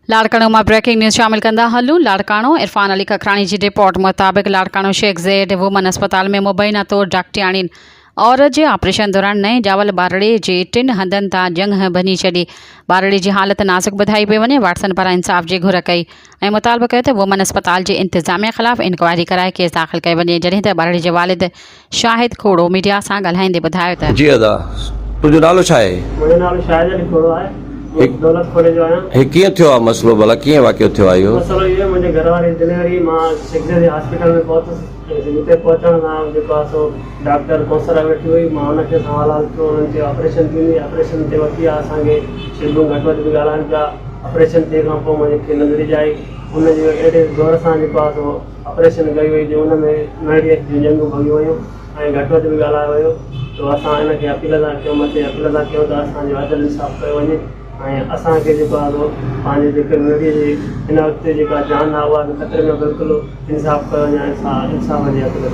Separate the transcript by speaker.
Speaker 1: लाड़काणो में breaking news शामिल कंदा हलूं। लाड़काणो इरफान अली कखराणी की रिपोर्ट मुताबिक लाड़काणो शेख ज़ैद वुमन अस्पताल में मुबैना तौर डॉक्टरियाणिन औरत के ऑपरेशन दौरान नए जावल बारड़े के 3 हंधन ता जंग बनी छी। बारड़े की हालत नाजुक बुधाई पे वे। वाटसन पारा इंसाफ की घुर कई और मुतालबो किया वुमन अस्पताल के इंतजामिया खिलाफ इंक्वायरी कराए केस दाखिल कई वे। जैं त बारड़े के वालिद शाहिद खोड़ो मीडिया से ॻाल्हाईंदे बुधायो त
Speaker 2: जी अदा तुझो नालो छा है?
Speaker 3: मुझे नालो शाहिद अली खोड़ो है। दौलत खोड़े जो आया।
Speaker 2: हे किए थियो आ मसलो भला किए वाक़ियो थियो आयो?
Speaker 3: मसलो ये मुझे घर वाली डिलीवरी मां शेखज़ैद हॉस्पिटल में पहुंचण सां जेको आहे सो डॉक्टर कौसर वेठी हुई। मां उनखे सवाल कयो, उन्हनि खे ऑपरेशन थींदी। ऑपरेशन ते वठी आहे असांखे शिल्डूं घटि वधि बि ॻाल्हाइनि पिया। ऑपरेशन थिए खां पोइ मूंखे नंढड़ी जाई उनजे अहिड़े ज़ोर सां जेको आहे सो ऑपरेशन कई वई जो उन में नंढड़ीअ जूं जंगूं भॻी वयूं ऐं घटि वधि बि ॻाल्हायो वियो। तो असां हिनखे अपील था कयूं, मथे अपील था कयूं त असांजो अदल इंसाफ़ कयो वञे ऐं असांखे जेको आहे सो पंहिंजे जेके नंढड़ीअ जी हिन वक़्तु जेका जान आहे उहा बि ख़तरे में बिल्कुलु इंसाफ़ कयो वञे। इंसाफ़ जी अपील